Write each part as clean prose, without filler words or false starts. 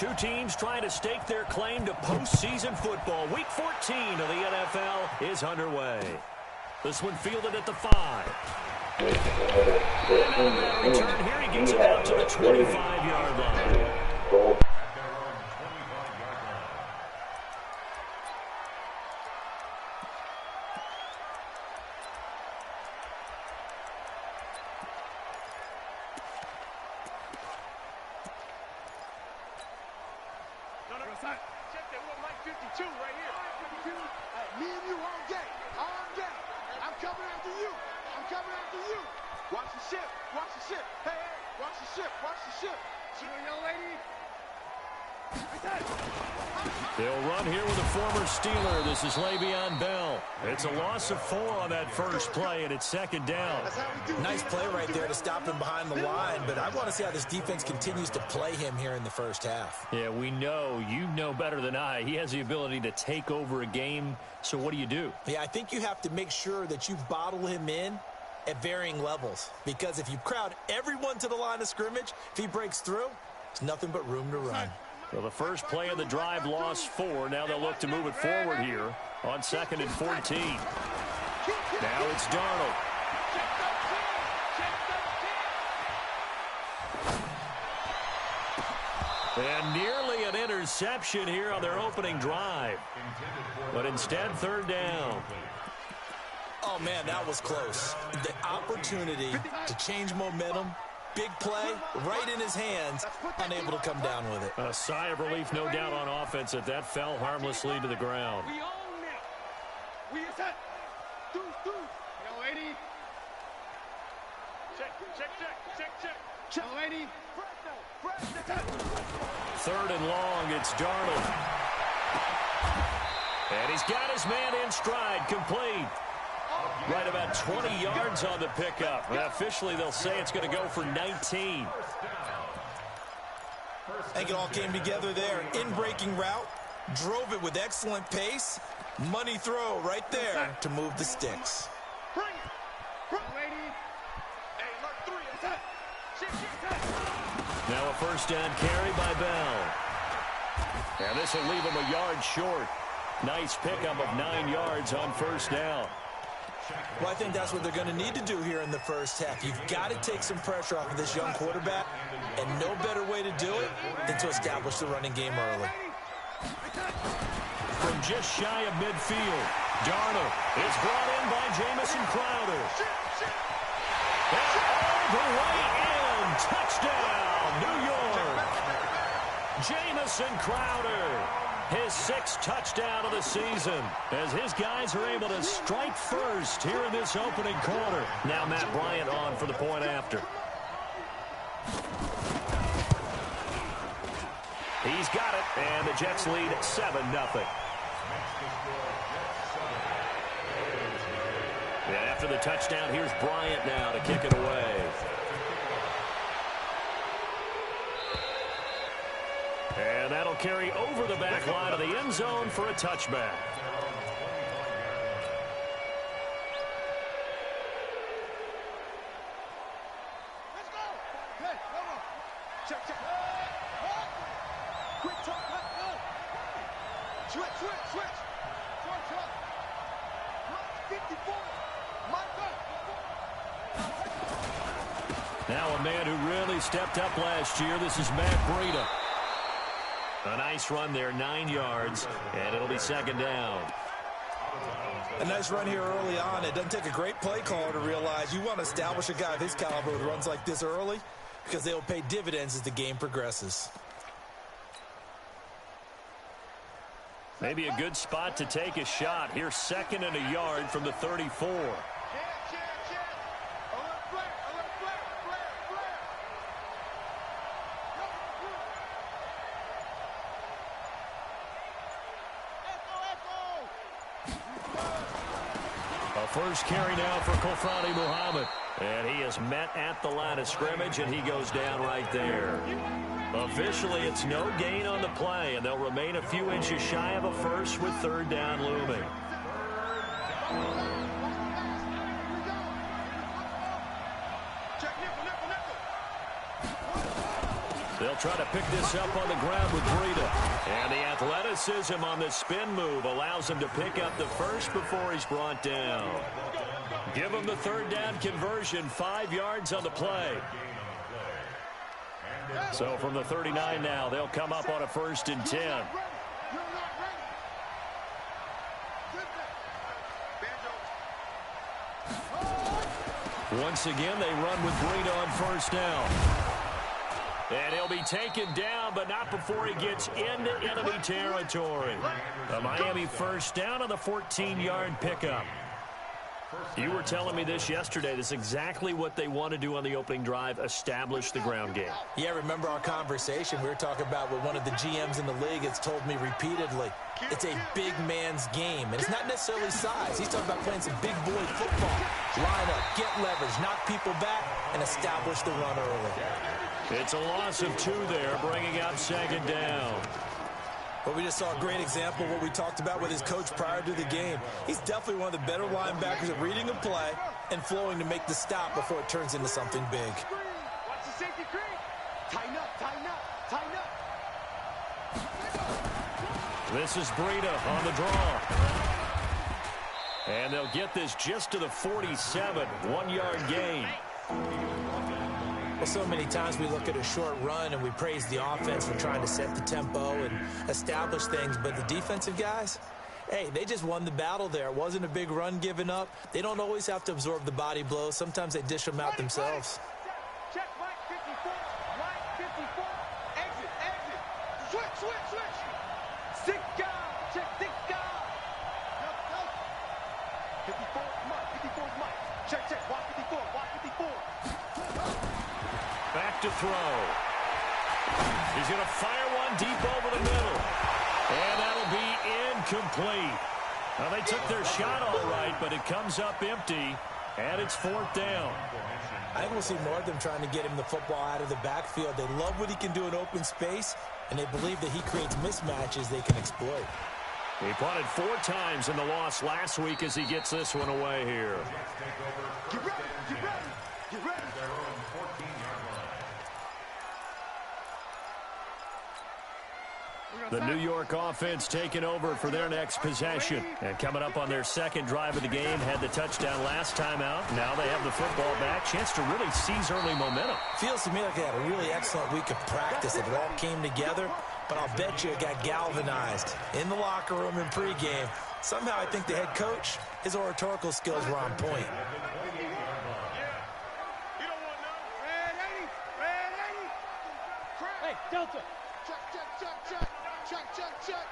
Two teams trying to stake their claim to postseason football. Week 14 of the NFL is underway. This one fielded at the 5. And on that return here, he gets it out to the 25-yard line. Check that with Mike 52 right here. 52. Me and you all day. All day. I'm coming after you. I'm coming after you. Watch the ship. Watch the ship. Hey, hey. Watch the ship. Watch the ship. See you, young lady. They'll run here with a former Steeler. This is Le'Veon Bell. It's a loss of 4 on that first play, and it's second down. Nice play right there to stop him behind the line, but I want to see how this defense continues to play him here in the first half. Yeah, we know. You know better than I. He has the ability to take over a game, so what do? Yeah, I think you have to make sure that you bottle him in at varying levels, because if you crowd everyone to the line of scrimmage, if he breaks through, there's nothing but room to run. Well, the first play of the drive lost 4. Now they'll look to move it forward here on 2nd and 14. Now it's Darnold. And nearly an interception here on their opening drive. But instead, 3rd down. Oh, man, that was close. The opportunity to change momentum. Big play, right in his hands, unable to come down with it. A sigh of relief, no doubt, on offense that fell harmlessly to the ground. We own it. We attack. Do. Young lady. Check. Young lady. 3rd and long, it's Darnold. And he's got his man in stride, complete. Right about 20 yards on the pickup. And officially, they'll say it's going to go for 19. I think it all came together there. In-breaking route, drove it with excellent pace. Money throw right there to move the sticks. Now a first down carry by Bell. And this will leave him a yard short. Nice pickup of 9 yards on first down. Well, I think that's what they're going to need to do here in the first half. You've got to take some pressure off of this young quarterback, and no better way to do it than to establish the running game early. From just shy of midfield, Darnold is brought in by Jamison Crowder. And all the way in. Touchdown, New York. Jamison Crowder. His 6th touchdown of the season as his guys are able to strike first here in this opening quarter. Now Matt Bryant on for the point after. He's got it, and the Jets lead 7-0. And after the touchdown, here's Bryant now to kick it away. And that'll carry over the back line of the end zone for a touchback. Let's go. Hey, come on. Check. Quick talk. Let's go. Switch. 54. Now a man who really stepped up last year. This is Matt Breida. A nice run there, 9 yards, and it'll be 2nd down. A nice run here early on. It doesn't take a great play caller to realize you want to establish a guy of his caliber with runs like this early because they will pay dividends as the game progresses. Maybe a good spot to take a shot. Here's 2nd and a yard from the 34. First carry now for Kofrani Muhammad. And he is met at the line of scrimmage, and he goes down right there. Officially, it's no gain on the play, and they'll remain a few inches shy of a first with 3rd down looming. They'll try to pick this up on the ground with Breida. And the athleticism on the spin move allows him to pick up the first before he's brought down. Give him the third down conversion, 5 yards on the play. So from the 39 now, they'll come up on a 1st and 10. Once again, they run with Breida on 1st down. And he'll be taken down, but not before he gets into enemy territory. A Miami 1st down on the 14-yard pickup. You were telling me this yesterday. This is exactly what they want to do on the opening drive, establish the ground game. Yeah, remember our conversation? We were talking about what one of the GMs in the league has told me repeatedly. It's a big man's game, and it's not necessarily size. He's talking about playing some big boy football. Line up, get leverage, knock people back, and establish the run early. It's a loss of 2 there, bringing up 2nd down. But we just saw a great example of what we talked about with his coach prior to the game. He's definitely one of the better linebackers at reading a play and flowing to make the stop before it turns into something big. Watch the safety screen. Tighten up, tighten up, tighten up. This is Breida on the draw. And they'll get this just to the 47, 1-yard gain. Well, so many times we look at a short run and we praise the offense for trying to set the tempo and establish things, but the defensive guys, hey, they just won the battle there. It wasn't a big run given up. They don't always have to absorb the body blows. Sometimes they dish them out themselves. Check, Mike 54, Mike 54, exit, exit, switch, switch, switch. Sick guy, check, sick guy. 54, Mike, 54 is Mike. Check, check, watch 54, watch 54. Back to throw. He's going to fire one deep over the middle. And that'll be incomplete. Now, they took their shot all right, but it comes up empty, and it's 4th down. I think we'll see more of them trying to get him the football out of the backfield. They love what he can do in open space, and they believe that he creates mismatches they can exploit. He punted 4 times in the loss last week as he gets this one away here. Get ready, get ready, get ready. The New York offense taking over for their next possession. And coming up on their 2nd drive of the game, had the touchdown last time out. Now they have the football back. Chance to really seize early momentum. Feels to me like they had a really excellent week of practice. It all came together, but I'll bet you it got galvanized in the locker room in pregame. Somehow I think the head coach, his oratorical skills were on point. Hey, Delta. Check, check, check, check. Check, check, check.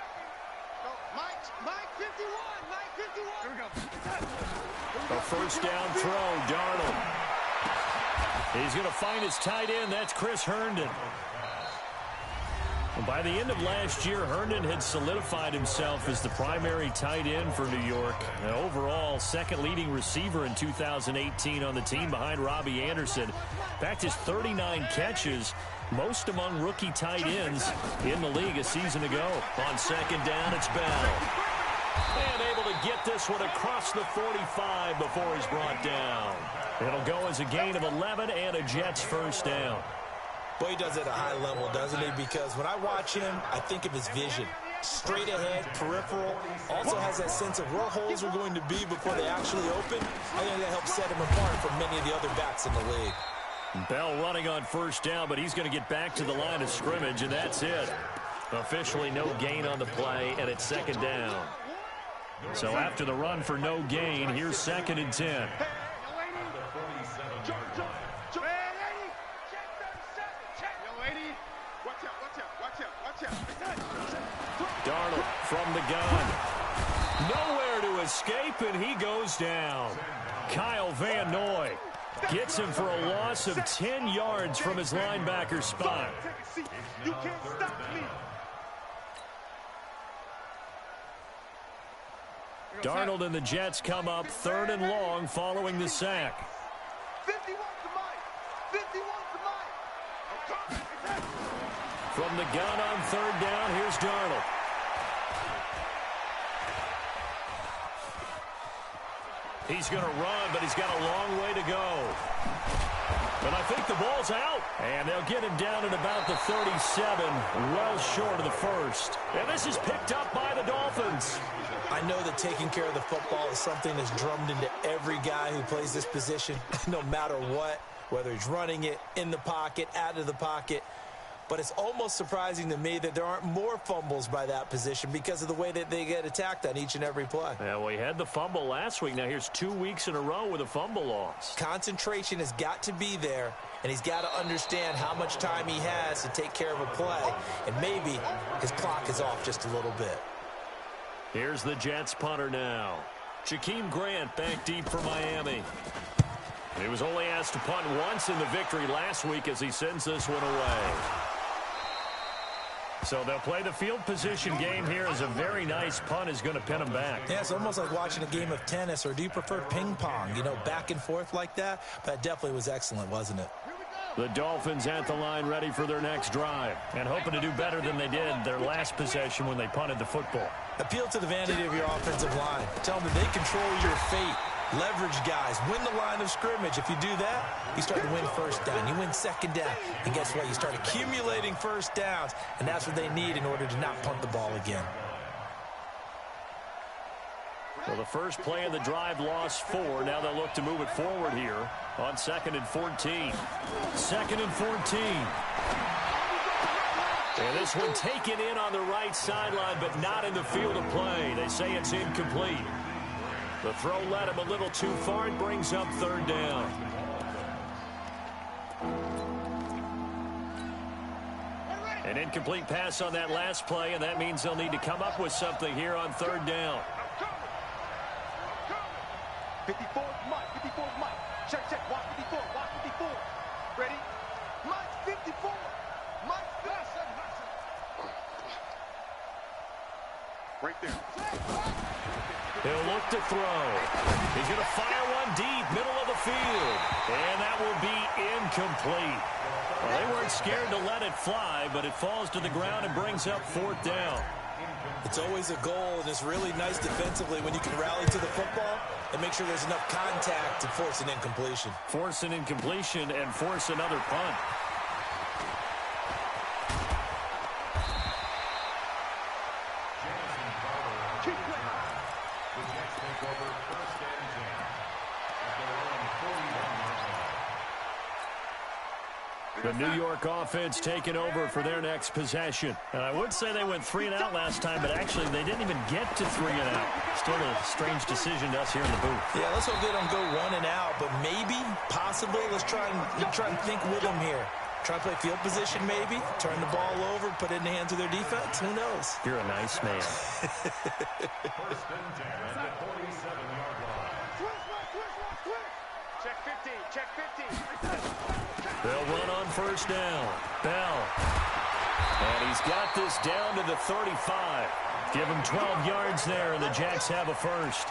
No, Mike 51. Mike 51. Here we go. A 1st down throw, Darnold. He's going to find his tight end. That's Chris Herndon. By the end of last year, Herndon had solidified himself as the primary tight end for New York. And overall, 2nd leading receiver in 2018 on the team behind Robbie Anderson. In fact, his 39 catches, most among rookie tight ends in the league a season ago. On 2nd down, it's Bell. And able to get this one across the 45 before he's brought down. It'll go as a gain of 11 and a Jets 1st down. Boy, he does it at a high level, doesn't he? Because when I watch him, I think of his vision. Straight ahead, peripheral. Also has that sense of where holes are going to be before they actually open. I think that helps set him apart from many of the other backs in the league. Bell running on 1st down, but he's going to get back to the line of scrimmage, and that's it. Officially no gain on the play, and it's 2nd down. So after the run for no gain, here's 2nd and 10. Darnold from the gun. Nowhere to escape, and he goes down. Kyle Van Noy gets him for a loss of 10 yards from his linebacker spot. You can't stop me. Darnold and the Jets come up 3rd and long following the sack. 51 to Mike. 51 to Mike. From the gun on 3rd down, here's Darnold. He's going to run, but he's got a long way to go. But I think the ball's out. And they'll get him down at about the 37, well short of the first. And this is picked up by the Dolphins. I know that taking care of the football is something that's drummed into every guy who plays this position, no matter what, whether he's running it, in the pocket, out of the pocket. But it's almost surprising to me that there aren't more fumbles by that position because of the way that they get attacked on each and every play. Yeah, well, he had the fumble last week. Now here's 2 weeks in a row with a fumble loss. Concentration has got to be there, and he's got to understand how much time he has to take care of a play, and maybe his clock is off just a little bit. Here's the Jets punter now. Jakeem Grant back deep for Miami. He was only asked to punt once in the victory last week as he sends this one away. So they'll play the field position game here as a very nice punt is going to pin them back. Yeah, it's almost like watching a game of tennis, or do you prefer ping pong? You know, back and forth like that? That definitely was excellent, wasn't it? The Dolphins at the line ready for their next drive and hoping to do better than they did their last possession when they punted the football. Appeal to the vanity of your offensive line. Tell them that they control your fate. Leverage guys. Win the line of scrimmage. If you do that, you start to win first down. You win second down. And guess what? You start accumulating first downs. And that's what they need in order to not punt the ball again. So the first play of the drive lost 4. Now they'll look to move it forward here on 2nd and 14. 2nd and 14. And this one taken in on the right sideline, but not in the field of play. They say it's incomplete. The throw led him a little too far. It brings up 3rd down. An incomplete pass on that last play, and that means they'll need to come up with something here on 3rd down. 54, Mike, 54, Mike. Check, check, watch 54, watch 54. Ready? Mike, 54. Mike, right there. He'll look to throw. He's going to fire one deep, middle of the field. And that will be incomplete. Well, they weren't scared to let it fly, but it falls to the ground and brings up 4th down. It's always a goal, and it's really nice defensively when you can rally to the football and make sure there's enough contact to force an incompletion. Force an incompletion and force another punt. The New York offense taking over for their next possession. And I would say they went 3 and out last time, but actually they didn't even get to 3 and out. Still a strange decision to us here in the booth. Yeah, let's hope they don't go 1 and out, but maybe, possibly, let's try and think with them here. Try to play field position maybe, turn the ball over, put it in the hands of their defense. Who knows? You're a nice man. Check 15, check 15. They'll run on 1st down. Bell. And he's got this down to the 35. Give him 12 yards there, and the Jets have a first.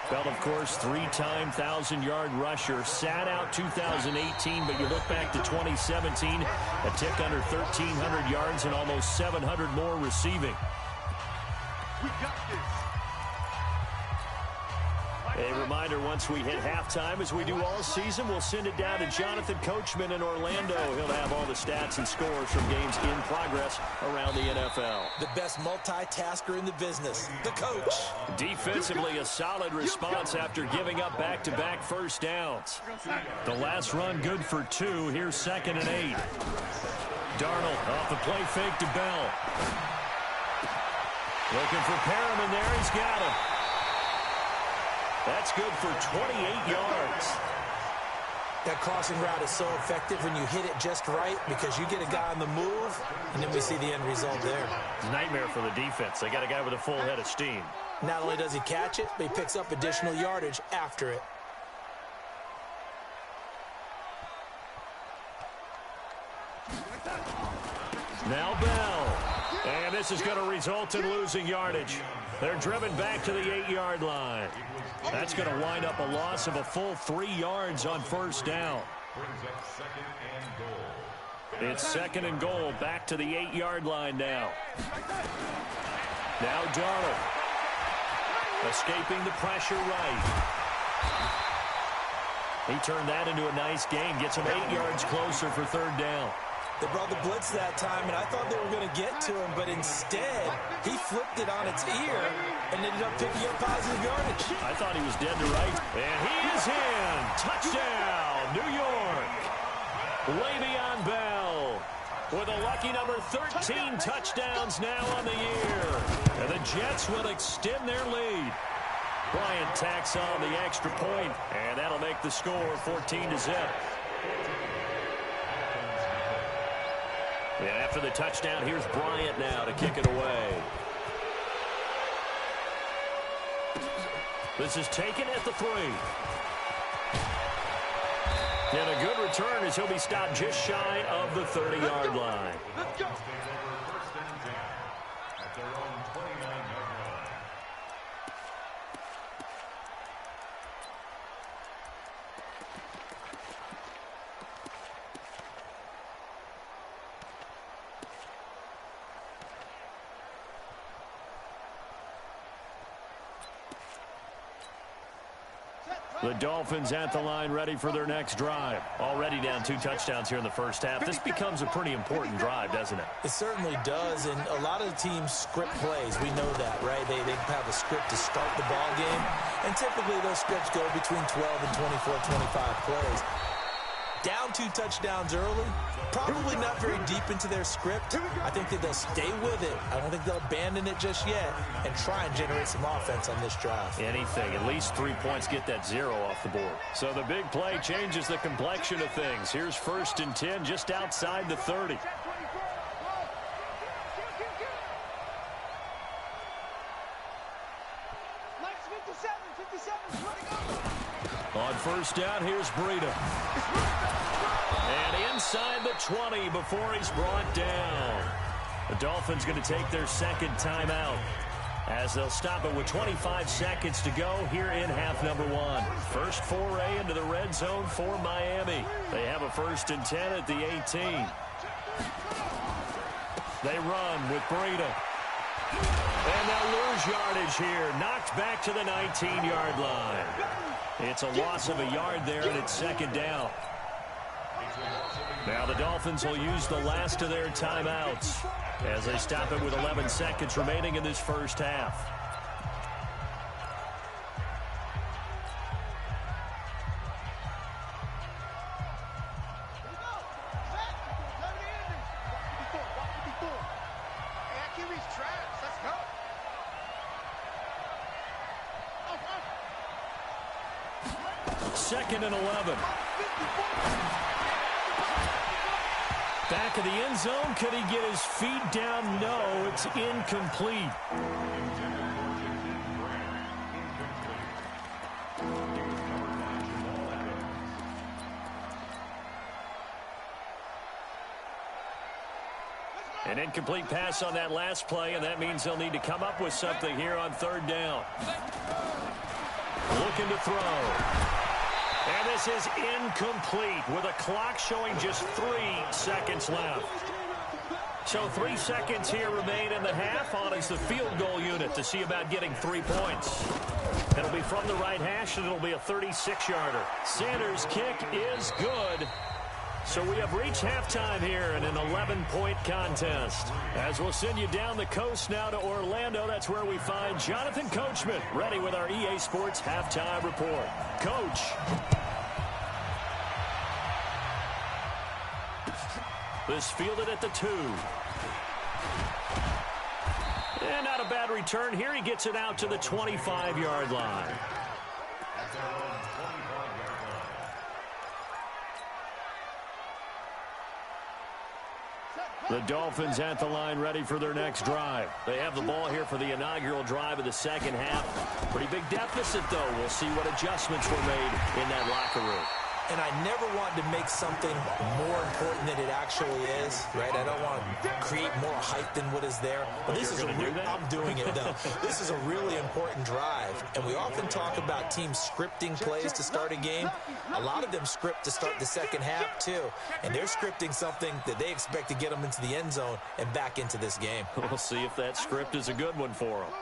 Bell, of course, 3-time 1,000-yard rusher. Sat out 2018, but you look back to 2017, a tick under 1,300 yards and almost 700 more receiving. We got this. A reminder, once we hit halftime, as we do all season, we'll send it down to Jonathan Coachman in Orlando. He'll have all the stats and scores from games in progress around the NFL. The best multitasker in the business, the coach. Defensively, a solid response after giving up back-to-back first downs. The last run good for 2. Here's 2nd and 8. Darnold off the play fake to Bell. Looking for Perriman there. He's got him. That's good for 28 yards. That crossing route is so effective when you hit it just right because you get a guy on the move, and then we see the end result there. Nightmare for the defense. They got a guy with a full head of steam. Not only does he catch it, but he picks up additional yardage after it. Now Bell. And this is going to result in losing yardage. They're driven back to the 8-yard line. That's going to wind up a loss of a full 3 yards on 1st down. It's 2nd and goal, back to the 8-yard line now. Now Darnold. Escaping the pressure right. He turned that into a nice gain. Gets him 8 yards closer for third down. They brought the blitz that time, and I thought they were going to get to him, but instead, he flipped it on its ear and ended up picking up positive yardage. I thought he was dead to rights. And he is in. Touchdown, New York. Le'Veon Bell with a lucky number 13 touchdowns now on the year. And the Jets will extend their lead. Bryant tacks on the extra point, and that'll make the score 14-0. And after the touchdown, here's Bryant now to kick it away. This is taken at the 3. And a good return as he'll be stopped just shy of the 30-yard line. Let's go. The Dolphins at the line ready for their next drive. Already down 2 touchdowns here in the first half. This becomes a pretty important drive, doesn't it? It certainly does, and a lot of the teams script plays. We know that, right? They have a script to start the ball game, and typically those scripts go between 12 and 24, 25 plays. Down 2 touchdowns early, probably not very deep into their script. I think that they'll stay with it. I don't think they'll abandon it just yet and try and generate some offense on this drive. Anything, at least 3 points, get that 0 off the board. So the big play changes the complexion of things. Here's 1st and 10 just outside the 30. On 1st down, here's Breida. And inside the 20 before he's brought down. The Dolphins going to take their 2nd timeout as they'll stop it with 25 seconds to go here in half number 1. First foray into the red zone for Miami. They have a 1st and 10 at the 18. They run with Breida. And they'll lose yardage here. Knocked back to the 19-yard line. It's a loss of a yard there, and it's 2nd down. Now the Dolphins will use the last of their timeouts as they stop it with 11 seconds remaining in this first half. Second and 11. Back of the end zone. Could he get his feet down? No, it's incomplete. An incomplete pass on that last play, and that means they'll need to come up with something here on 3rd down. Looking to throw. And this is incomplete with a clock showing just 3 seconds left. So 3 seconds here remain in the half. On is the field goal unit to see about getting 3 points. It'll be from the right hash, and it'll be a 36-yarder. Sanders' kick is good. So we have reached halftime here in an 11-point contest. As we'll send you down the coast now to Orlando, that's where we find Jonathan Coachman, ready with our EA Sports Halftime Report. Coach. This fielded at the 2. And not a bad return here. He gets it out to the 25-yard line. The Dolphins at the line ready for their next drive. They have the ball here for the inaugural drive of the 2nd half. Pretty big deficit, though. We'll see what adjustments were made in that locker room. And I never want to make something more important than it actually is, right? I don't want to create more hype than what is there. But this is I'm doing it, though. This is a really important drive. And we often talk about teams scripting plays to start a game. A lot of them script to start the 2nd half, too. And they're scripting something that they expect to get them into the end zone and back into this game. We'll see if that script is a good one for them.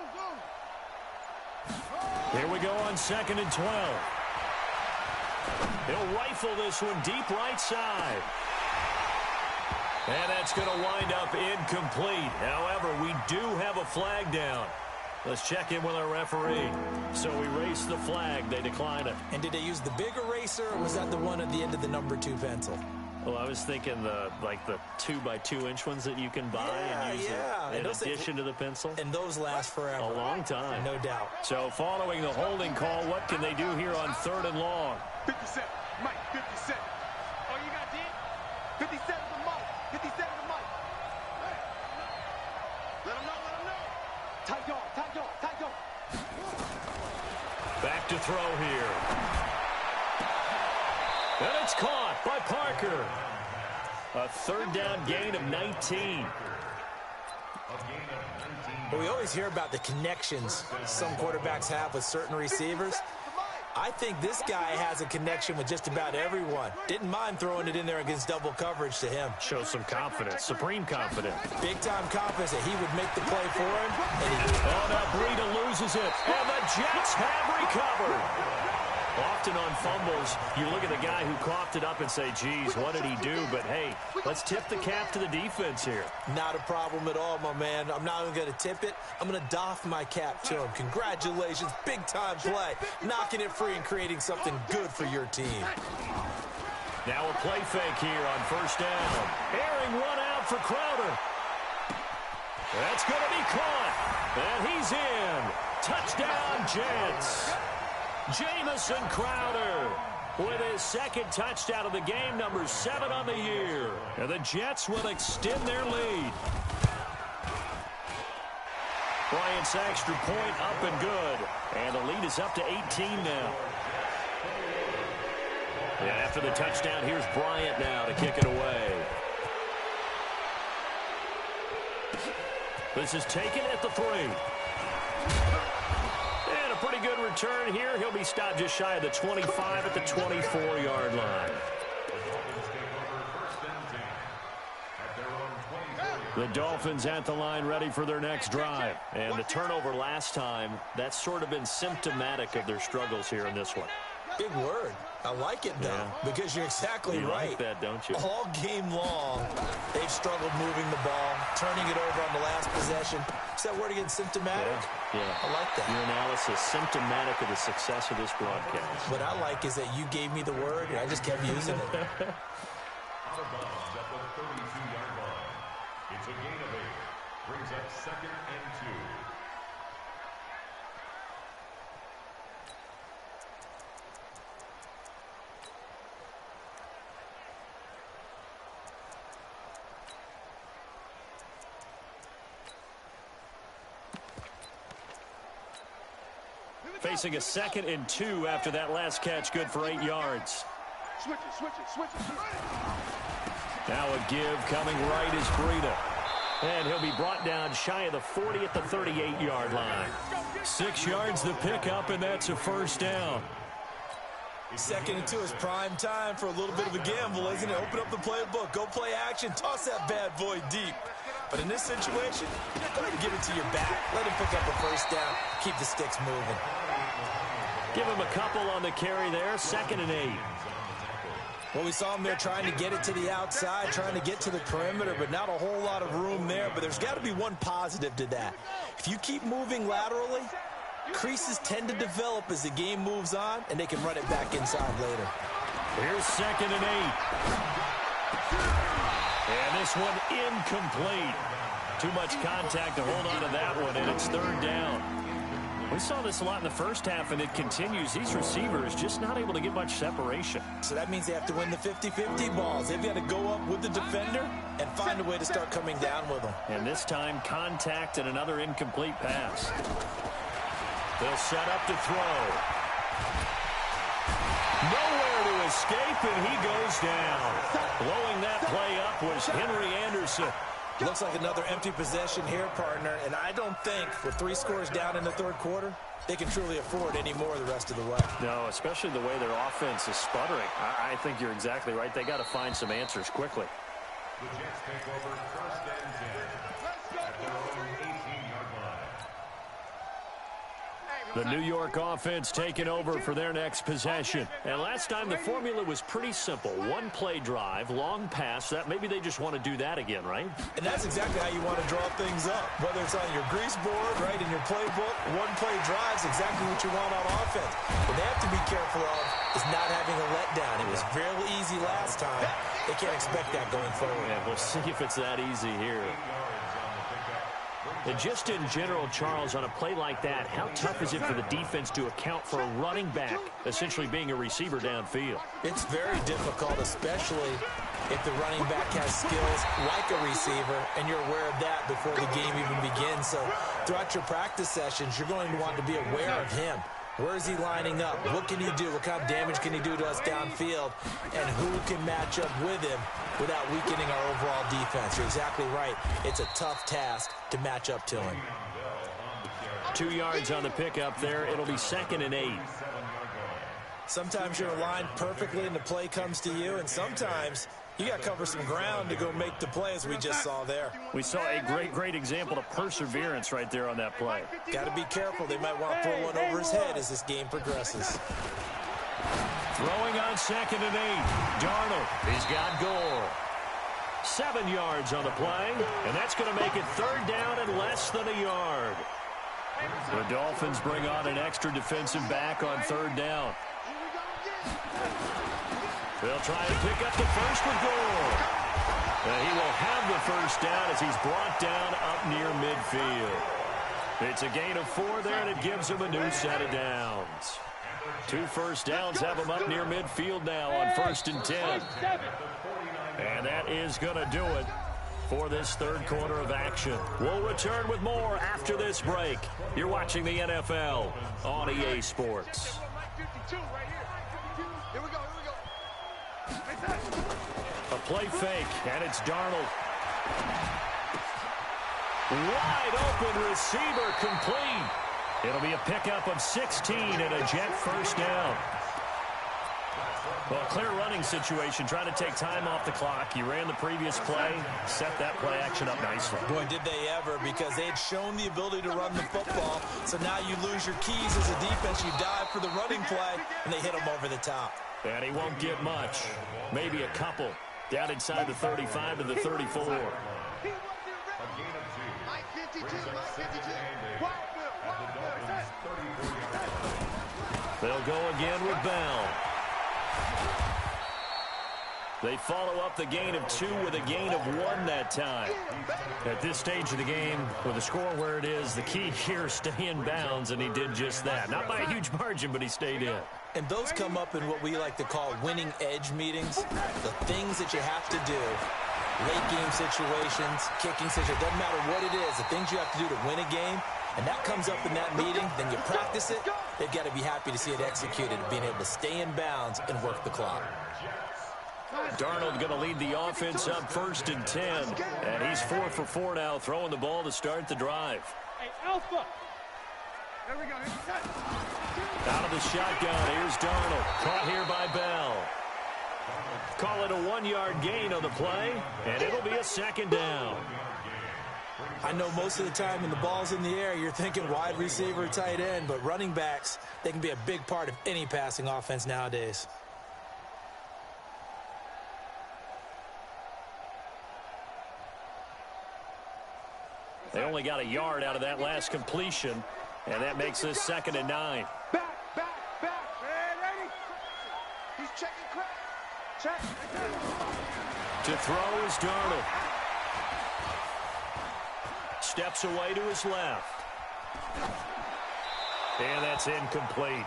Here we go on 2nd and 12. He'll rifle this one deep right side. And that's going to wind up incomplete. However, we do have a flag down. Let's check in with our referee. So we race the flag. They decline it. And did they use the big eraser, or was that the one at the end of the number 2 pencil? Well, I was thinking the 2x2-inch ones that you can buy and use in addition to the pencil. And those last forever. A long time. No doubt. So following the holding call, what can they do here on 3rd and long? 57, Mike, 57. Oh, you got D? 57 to Mike, 57 to Mike. Hey. Let him know. Tight yard. Back to throw here. And it's caught by Parker. A 3rd down gain of 19. Well, we always hear about the connections some quarterbacks have with certain receivers. I think this guy has a connection with just about everyone. Didn't mind throwing it in there against double coverage to him. Shows some confidence, supreme confidence. Big-time confidence that he would make the play for him. And now Breida loses it, and the Jets have recovered. Often on fumbles, you look at the guy who coughed it up and say, geez, what did he do? But, hey, let's tip the cap to the defense here. Not a problem at all, my man. I'm not even going to tip it. I'm going to doff my cap to him. Congratulations, big-time play. Knocking it free and creating something good for your team. Now a play fake here on 1st down. Airing one out for Crowder. That's going to be caught. And he's in. Touchdown, Jets. Jamison Crowder with his 2nd touchdown of the game, number 7 on the year. And the Jets will extend their lead. Bryant's extra point up and good. And the lead is up to 18 now. And after the touchdown, here's Bryant now to kick it away. This is taken at the 3. And a pretty good return here. He'll be stopped just shy of the 25 at the 24-yard line. The Dolphins at the line ready for their next drive. And the turnover last time, that's sort of been symptomatic of their struggles here in this one. Big word. I like it, though, because you're exactly right. You like that, don't you? All game long, they've struggled moving the ball, turning it over on the last possession. Is that word again, symptomatic? Yeah. I like that. Your analysis, symptomatic of the success of this broadcast. What I like is that you gave me the word, and I just kept using it. Out of bounds at the 32-yard line. It's a gain of 8. Brings up 2nd and 2. Facing a 2nd and 2 after that last catch, good for 8 yards. Switch it. Now a give coming right is Breida. And he'll be brought down shy of the 40 at the 38-yard line. 6 yards the pickup, and that's a 1st down. 2nd and 2 is prime time for a little bit of a gamble, isn't it? Open up the playbook, go play action, toss that bad boy deep. But in this situation, go ahead and give it to your back. Let him pick up a 1st down. Keep the sticks moving. Give him a couple on the carry there. 2nd and 8. Well, we saw him there trying to get it to the outside, trying to get to the perimeter, but not a whole lot of room there. But there's got to be one positive to that. If you keep moving laterally, creases tend to develop as the game moves on, and they can run it back inside later. Here's 2nd and 8. And this one incomplete. Too much contact to hold on to that one, and it's 3rd down. We saw this a lot in the first half, and it continues. These receivers just not able to get much separation. So that means they have to win the 50-50 balls. They've got to go up with the defender and find a way to start coming down with them. And this time, contact and another incomplete pass. They'll set up to throw. Nowhere to escape, and he goes down. Blowing that play up was Henry Anderson. Looks like another empty possession here, partner, and I don't think with 3 scores down in the 3rd quarter, they can truly afford any more the rest of the way. No, especially the way their offense is sputtering. I think you're exactly right. They got to find some answers quickly. The Jets take over 1st and 10 at their own 18-yard line. The New York offense taking over for their next possession. And last time the formula was pretty simple. One play drive, long pass. That maybe they just want to do that again, right? And that's exactly how you want to draw things up. Whether it's on your grease board, right, in your playbook, one play drive is exactly what you want on offense. What they have to be careful of is not having a letdown. It was real easy last time. They can't expect that going forward. Yeah, we'll see if it's that easy here. And just in general, Charles, on a play like that, how tough is it for the defense to account for a running back essentially being a receiver downfield? It's very difficult, especially if the running back has skills like a receiver, and you're aware of that before the game even begins. So throughout your practice sessions, you're going to want to be aware of him. Where is he lining up? What can he do? What kind of damage can he do to us downfield? And who can match up with him without weakening our overall defense? You're exactly right. It's a tough task to match up to him. 2 yards on the pickup there. It'll be 2nd and 8. Sometimes you're aligned perfectly and the play comes to you, and sometimes you got to cover some ground to go make the play, as we just saw there. We saw a great example of perseverance right there on that play. Got to be careful. They might want to throw one over his head as this game progresses. Throwing on 2nd and 8. Darnold. He's got Gore. 7 yards on the play, and that's going to make it 3rd down and less than a yard. The Dolphins bring on an extra defensive back on 3rd down. They'll try and pick up the first with Gore. He will have the first down as he's brought down up near midfield. It's a gain of 4 there, and it gives him a new set of downs. 2 first downs have him up near midfield now on 1st and 10. And that is going to do it for this 3rd quarter of action. We'll return with more after this break. You're watching the NFL on EA Sports. A play fake, and it's Darnold. Wide open receiver, complete. It'll be a pickup of 16 and a Jet first down. Well, clear running situation, trying to take time off the clock. You ran the previous play, set that play action up nicely. Boy, did they ever, because they had shown the ability to run the football. So now you lose your keys as a defense. You dive for the running play, and they hit them over the top. And he won't get much. Maybe a couple. Down inside the 35 to the 34. They'll go again with Bell. They follow up the gain of 2 with a gain of 1 that time. At this stage of the game, with the score where it is, the key here is stay in bounds, and he did just that. Not by a huge margin, but he stayed in. And those come up in what we like to call winning edge meetings. The things that you have to do, late game situations, kicking situations, doesn't matter what it is, the things you have to do to win a game, and that comes up in that meeting, then you practice it, they've got to be happy to see it executed, being able to stay in bounds and work the clock. Darnold going to lead the offense up 1st and 10, and he's 4 for 4 now, throwing the ball to start the drive. Hey, Alpha. There we go. Out of the shotgun, here's Darnold. Caught here by Bell. Call it a 1-yard gain on the play, and it'll be a 2nd down. I know most of the time when the ball's in the air, you're thinking wide receiver, tight end, but running backs, they can be a big part of any passing offense nowadays. They only got a yard out of that last completion, and that makes this 2nd and 9. Back. Hey, ready? He's checking crack. Check. To throw is Darnold. Steps away to his left. And that's incomplete.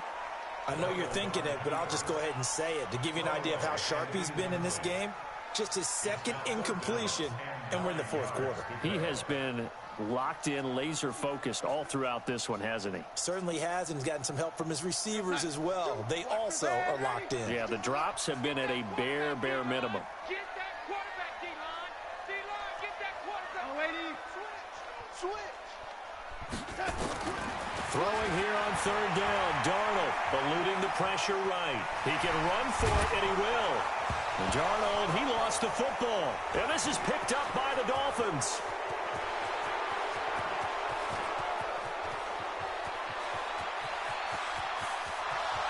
I know you're thinking it, but I'll just go ahead and say it. To give you an idea of how sharp he's been in this game, just his 2nd incompletion, and we're in the 4th quarter. He has been locked in, laser focused all throughout this one, hasn't he? Certainly has, and he's gotten some help from his receivers as well. They also are locked in. Yeah, the drops have been at a bare minimum. Get that quarterback, D-line. D-line, get that quarterback. Oh, lady. Switch. Throwing here on 3rd down, Darnold eluding the pressure right. He can run for it, and he will. And Darnold, he lost the football. And this is picked up by the Dolphins.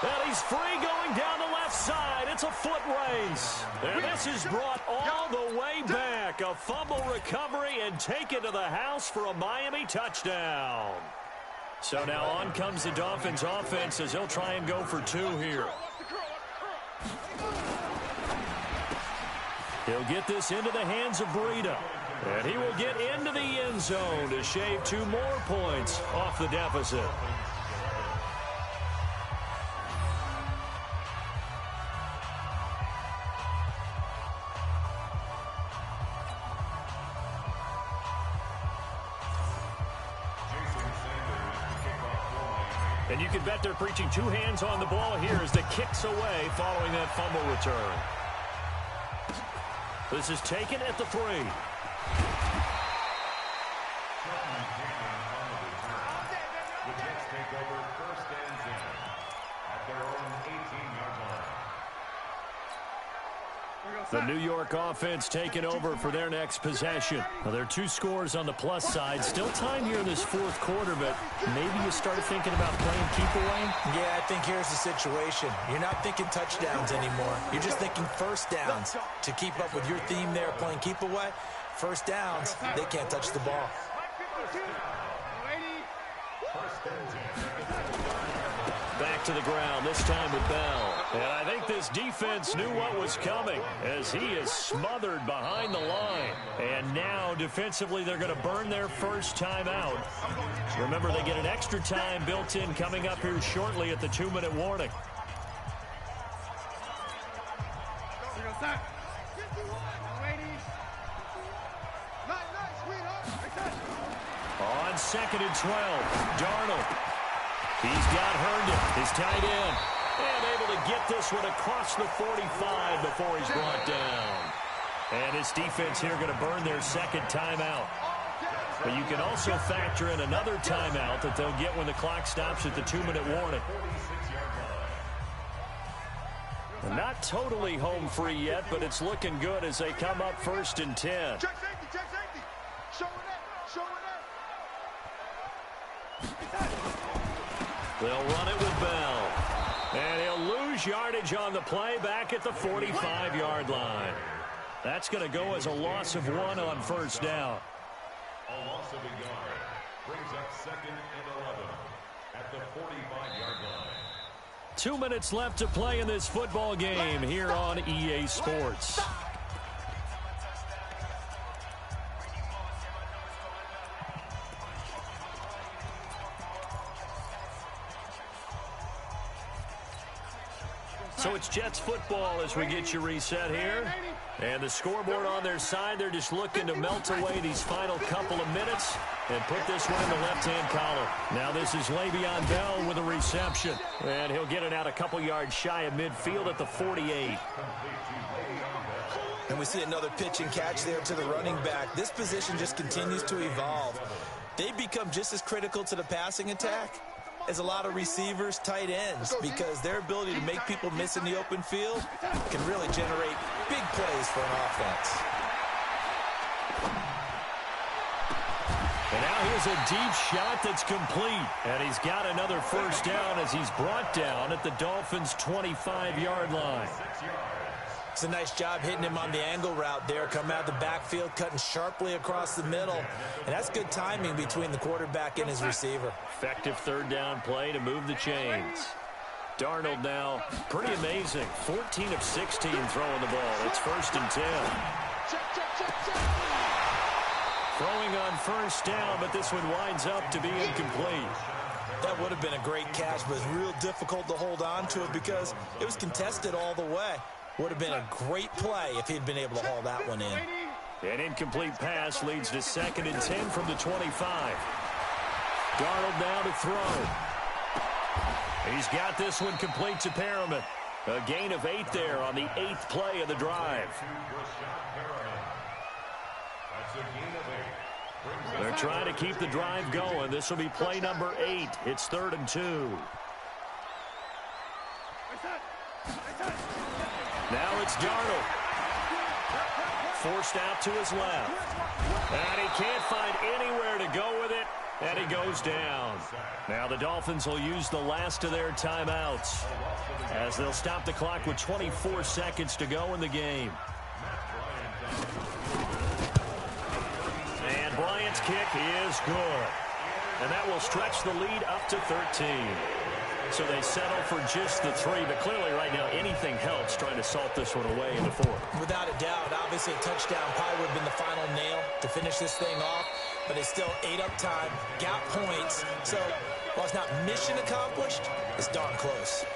And he's free going down the left side. It's a foot race. And this is brought all the way back. A fumble recovery and taken to the house for a Miami touchdown. So now on comes the Dolphins offense as they'll try and go for two here. He'll get this into the hands of Breida. And he will get into the end zone to shave 2 more points off the deficit. And you can bet they're preaching 2 hands on the ball here as the kick's away following that fumble return. This is taken at the 3. The Jets take over first and 10 at their own 18-yard line. The New York offense taking over for their next possession. Now, there are 2 scores on the plus side. Still time here in this 4th quarter, but maybe you start thinking about playing keep away? Yeah, I think here's the situation. You're not thinking touchdowns anymore. You're just thinking first downs. To keep up with your theme there, playing keep away, first downs, they can't touch the ball. Back to the ground, this time with Bell. And I think this defense knew what was coming as he is smothered behind the line. And now, defensively, they're going to burn their first time out. Remember, they get an extra time built in coming up here shortly at the 2-minute warning. On 2nd and 12, Darnold. He's got Herndon, his tight end, and able to get this one across the 45 before he's brought down. And his defense here going to burn their second timeout. But you can also factor in another timeout that they'll get when the clock stops at the 2-minute warning. And not totally home free yet, but it's looking good as they come up 1st and 10. Check safety. Show it up. They'll run it with Bell. And he'll lose yardage on the play back at the 45-yard line. That's going to go as a loss of 1 on first down. A loss of a yard brings up 2nd and 11 at the 45-yard line. 2 minutes left to play in this football game here on EA Sports. So it's Jets football as we get you reset here. And the scoreboard on their side, they're just looking to melt away these final couple of minutes and put this one in the left-hand column. Now this is Le'Veon Bell with a reception. And he'll get it out a couple yards shy of midfield at the 48. And we see another pitch and catch there to the running back. This position just continues to evolve. They become just as critical to the passing attack as a lot of receivers, tight ends, because their ability to make people miss in the open field can really generate big plays for an offense. And now here's a deep shot that's complete. And he's got another first down as he's brought down at the Dolphins' 25-yard line. It's a nice job hitting him on the angle route there, coming out of the backfield, cutting sharply across the middle. And that's good timing between the quarterback and his receiver. Effective third down play to move the chains. Darnold now, pretty amazing. 14 of 16 throwing the ball. It's 1st and 10. Throwing on first down, but this one winds up to be incomplete. That would have been a great catch, but it's real difficult to hold on to it because it was contested all the way. Would have been a great play if he'd been able to haul that one in. An incomplete pass leads to 2nd and 10 from the 25. Darnold now to throw. He's got this one complete to Perriman. A gain of 8 there on the 8th play of the drive. They're trying to keep the drive going. This will be play number 8. It's 3rd and 2. Now it's Darnold. Forced out to his left. And he can't find anywhere to go with it. And he goes down. Now the Dolphins will use the last of their timeouts as they'll stop the clock with 24 seconds to go in the game. And Bryant's kick is good. And that will stretch the lead up to 13. So they settle for just the 3, but clearly right now anything helps trying to salt this one away in the 4th. Without a doubt, obviously a touchdown probably would have been the final nail to finish this thing off, but it's still 8 up time, got points. So while it's not mission accomplished, it's darn close.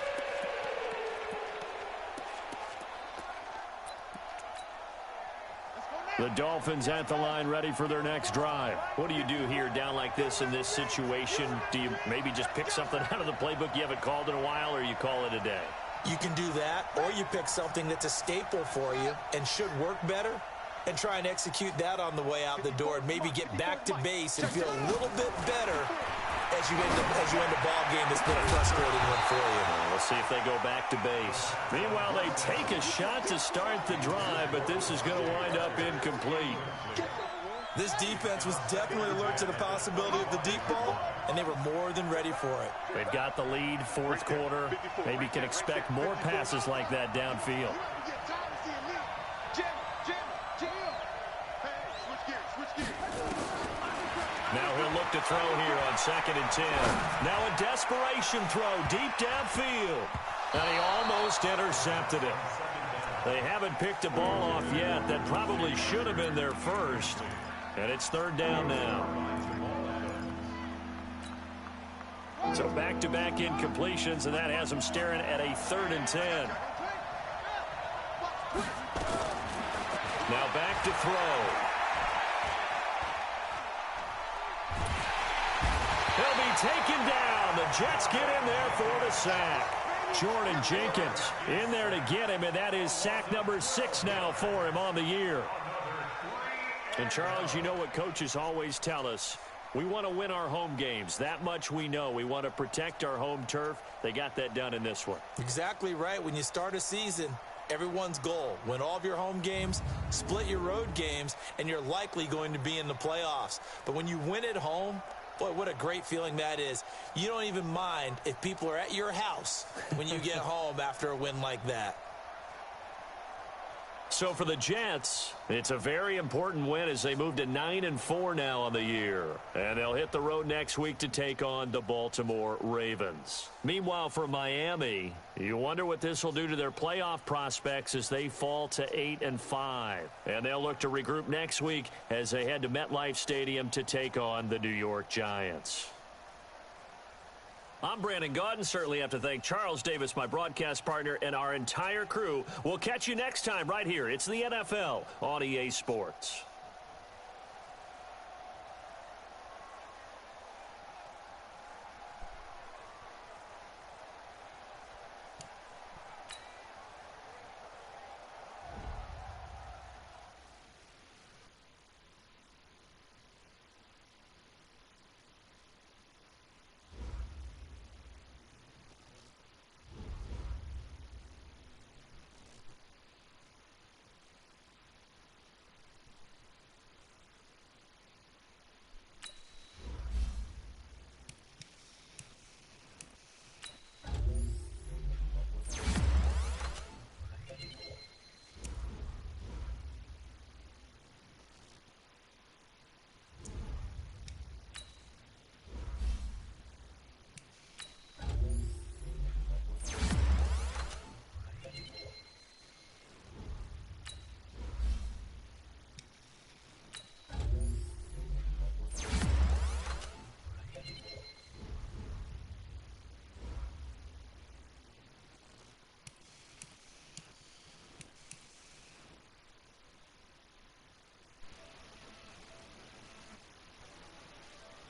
The Dolphins at the line ready for their next drive. What do you do here down like this in this situation? Do you maybe just pick something out of the playbook you haven't called in a while, or you call it a day? You can do that, or you pick something that's a staple for you and should work better and try and execute that on the way out the door and maybe get back to base and feel a little bit better as you end the ball game that's been a frustrating one for you. We'll see if they go back to base. Meanwhile, they take a shot to start the drive, but this is going to wind up incomplete. This defense was definitely alert to the possibility of the deep ball, and they were more than ready for it. They've got the lead, 4th quarter. Maybe can expect more passes like that downfield. Now he'll look to throw here on 2nd and 10. Now a desperation throw deep downfield. And he almost intercepted it. They haven't picked a ball off yet. That probably should have been their first. And it's 3rd down now. So back-to-back incompletions, and that has them staring at a 3rd and 10. Now back to throw. He'll be taken down. The Jets get in there for the sack. Jordan Jenkins in there to get him, and that is sack number 6 now for him on the year. And, Charles, you know what coaches always tell us. We want to win our home games. That much we know. We want to protect our home turf. They got that done in this one. Exactly right. When you start a season, everyone's goal, win all of your home games, split your road games, and you're likely going to be in the playoffs. But when you win at home, boy, what a great feeling that is. You don't even mind if people are at your house when you get home after a win like that. So for the Jets, it's a very important win as they move to 9-4 now on the year. And they'll hit the road next week to take on the Baltimore Ravens. Meanwhile, for Miami, you wonder what this will do to their playoff prospects as they fall to 8-5. And they'll look to regroup next week as they head to MetLife Stadium to take on the New York Giants. I'm Brandon Gaudin. Certainly have to thank Charles Davis, my broadcast partner, and our entire crew. We'll catch you next time right here. It's the NFL on EA Sports.